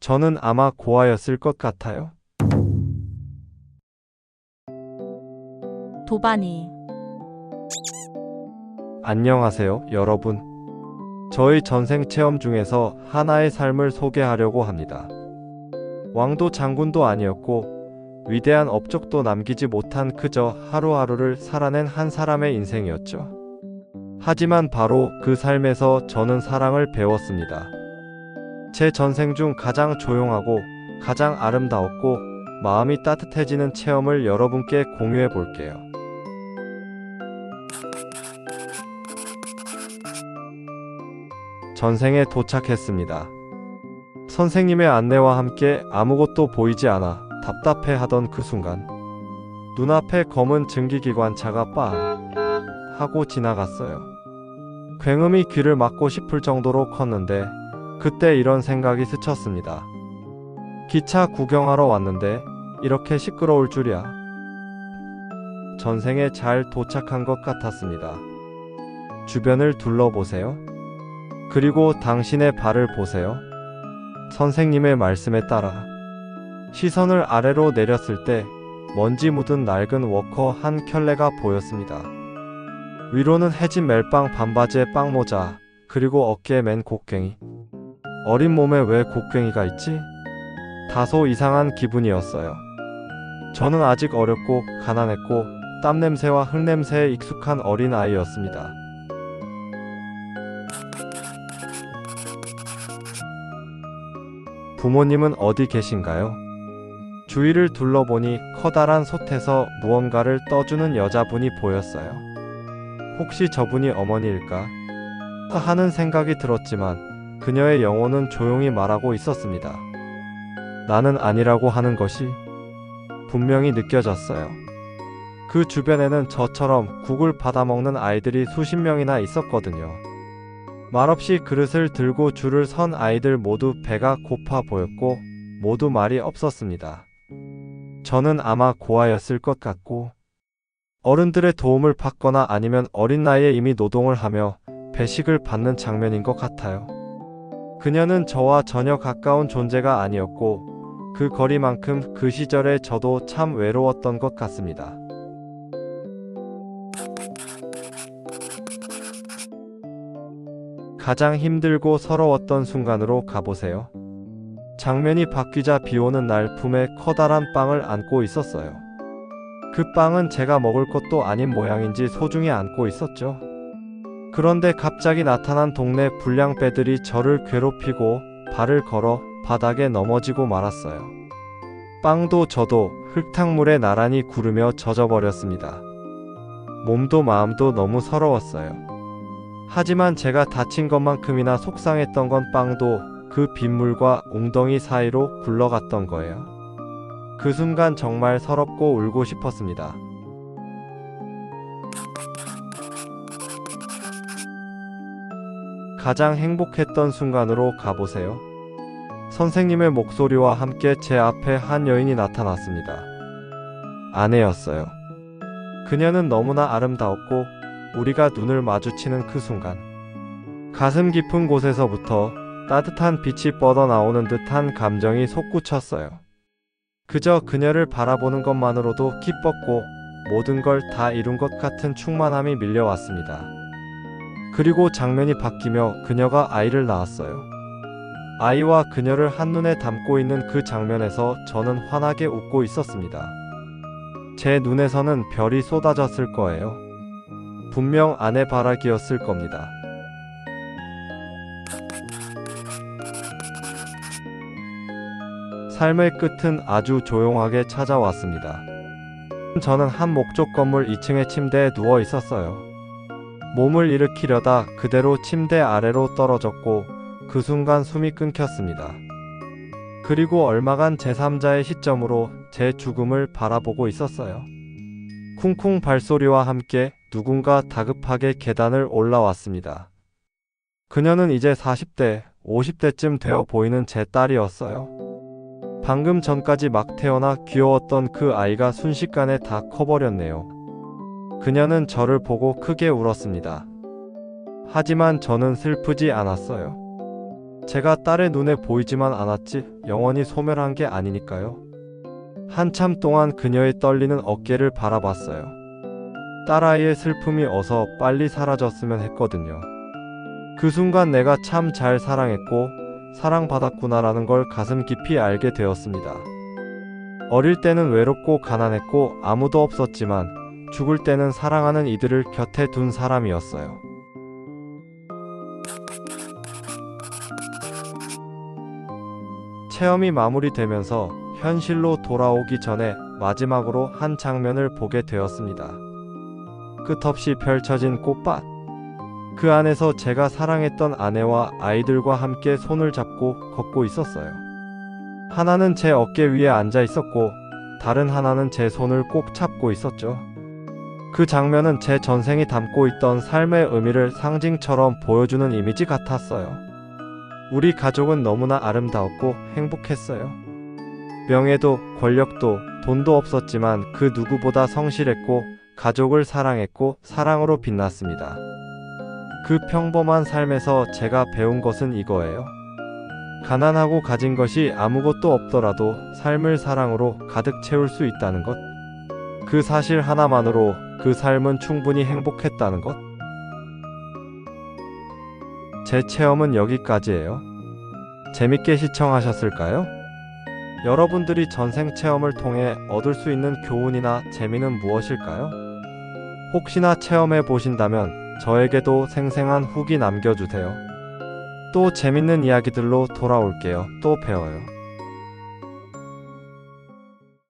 저는 아마 고아였을 것 같아요. 도반이. 안녕하세요, 여러분. 저의 전생 체험 중에서 하나의 삶을 소개하려고 합니다. 왕도 장군도 아니었고 위대한 업적도 남기지 못한 그저 하루하루를 살아낸 한 사람의 인생이었죠. 하지만 바로 그 삶에서 저는 사랑을 배웠습니다. 제 전생 중 가장 조용하고 가장 아름다웠고 마음이 따뜻해지는 체험을 여러분께 공유해 볼게요. 전생에 도착했습니다. 선생님의 안내와 함께 아무것도 보이지 않아 답답해 하던 그 순간 눈앞에 검은 증기기관차가 빵 하고 지나갔어요. 굉음이 귀를 막고 싶을 정도로 컸는데 그때 이런 생각이 스쳤습니다. 기차 구경하러 왔는데 이렇게 시끄러울 줄이야. 전생에 잘 도착한 것 같았습니다. 주변을 둘러보세요. 그리고 당신의 발을 보세요. 선생님의 말씀에 따라 시선을 아래로 내렸을 때 먼지 묻은 낡은 워커 한 켤레가 보였습니다. 위로는 해진 멜빵 반바지에 빵모자, 그리고 어깨에 맨 곡괭이. 어린 몸에 왜 곡괭이가 있지? 다소 이상한 기분이었어요. 저는 아직 어렸고 가난했고 땀 냄새와 흙 냄새에 익숙한 어린 아이였습니다. 부모님은 어디 계신가요? 주위를 둘러보니 커다란 솥에서 무언가를 떠주는 여자분이 보였어요. 혹시 저분이 어머니일까? 하는 생각이 들었지만 그녀의 영혼은 조용히 말하고 있었습니다. 나는 아니라고 하는 것이 분명히 느껴졌어요. 그 주변에는 저처럼 국을 받아먹는 아이들이 수십 명이나 있었거든요. 말없이 그릇을 들고 줄을 선 아이들 모두 배가 고파 보였고 모두 말이 없었습니다. 저는 아마 고아였을 것 같고 어른들의 도움을 받거나 아니면 어린 나이에 이미 노동을 하며 배식을 받는 장면인 것 같아요. 그녀는 저와 전혀 가까운 존재가 아니었고 그 거리만큼 그 시절에 저도 참 외로웠던 것 같습니다. 가장 힘들고 서러웠던 순간으로 가보세요. 장면이 바뀌자 비오는 날 품에 커다란 빵을 안고 있었어요. 그 빵은 제가 먹을 것도 아닌 모양인지 소중히 안고 있었죠. 그런데 갑자기 나타난 동네 불량배들이 저를 괴롭히고 발을 걸어 바닥에 넘어지고 말았어요. 빵도 저도 흙탕물에 나란히 구르며 젖어버렸습니다. 몸도 마음도 너무 서러웠어요. 하지만 제가 다친 것만큼이나 속상했던 건 빵도 그 빗물과 웅덩이 사이로 굴러갔던 거예요. 그 순간 정말 서럽고 울고 싶었습니다. 가장 행복했던 순간으로 가보세요. 선생님의 목소리와 함께 제 앞에 한 여인이 나타났습니다. 아내였어요. 그녀는 너무나 아름다웠고 우리가 눈을 마주치는 그 순간 가슴 깊은 곳에서부터 따뜻한 빛이 뻗어나오는 듯한 감정이 솟구쳤어요. 그저 그녀를 바라보는 것만으로도 기뻤고 모든 걸 다 이룬 것 같은 충만함이 밀려왔습니다. 그리고 장면이 바뀌며 그녀가 아이를 낳았어요. 아이와 그녀를 한눈에 담고 있는 그 장면에서 저는 환하게 웃고 있었습니다. 제 눈에서는 별이 쏟아졌을 거예요. 분명 아내 바라기였을 겁니다. 삶의 끝은 아주 조용하게 찾아왔습니다. 저는 한 목조 건물 2층의 침대에 누워 있었어요. 몸을 일으키려다 그대로 침대 아래로 떨어졌고 그 순간 숨이 끊겼습니다. 그리고 얼마간 제3자의 시점으로 제 죽음을 바라보고 있었어요. 쿵쿵 발소리와 함께 누군가 다급하게 계단을 올라왔습니다. 그녀는 이제 40대, 50대쯤 되어 보이는 제 딸이었어요. 방금 전까지 막 태어나 귀여웠던 그 아이가 순식간에 다 커버렸네요. 그녀는 저를 보고 크게 울었습니다. 하지만 저는 슬프지 않았어요. 제가 딸의 눈에 보이지만 않았지 영원히 소멸한 게 아니니까요. 한참 동안 그녀의 떨리는 어깨를 바라봤어요. 딸아이의 슬픔이 어서 빨리 사라졌으면 했거든요. 그 순간 내가 참 잘 사랑했고 사랑받았구나라는 걸 가슴 깊이 알게 되었습니다. 어릴 때는 외롭고 가난했고 아무도 없었지만 죽을 때는 사랑하는 이들을 곁에 둔 사람이었어요. 체험이 마무리되면서 현실로 돌아오기 전에 마지막으로 한 장면을 보게 되었습니다. 끝없이 펼쳐진 꽃밭. 그 안에서 제가 사랑했던 아내와 아이들과 함께 손을 잡고 걷고 있었어요. 하나는 제 어깨 위에 앉아 있었고 다른 하나는 제 손을 꼭 잡고 있었죠. 그 장면은 제 전생이 담고 있던 삶의 의미를 상징처럼 보여주는 이미지 같았어요. 우리 가족은 너무나 아름다웠고 행복했어요. 명예도 권력도 돈도 없었지만 그 누구보다 성실했고 가족을 사랑했고 사랑으로 빛났습니다. 그 평범한 삶에서 제가 배운 것은 이거예요. 가난하고 가진 것이 아무것도 없더라도 삶을 사랑으로 가득 채울 수 있다는 것. 그 사실 하나만으로 그 삶은 충분히 행복했다는 것. 제 체험은 여기까지예요. 재밌게 시청하셨을까요? 여러분들이 전생 체험을 통해 얻을 수 있는 교훈이나 재미는 무엇일까요? 혹시나 체험해 보신다면 저에게도 생생한 후기 남겨주세요. 또 재밌는 이야기들로 돌아올게요. 또 배워요.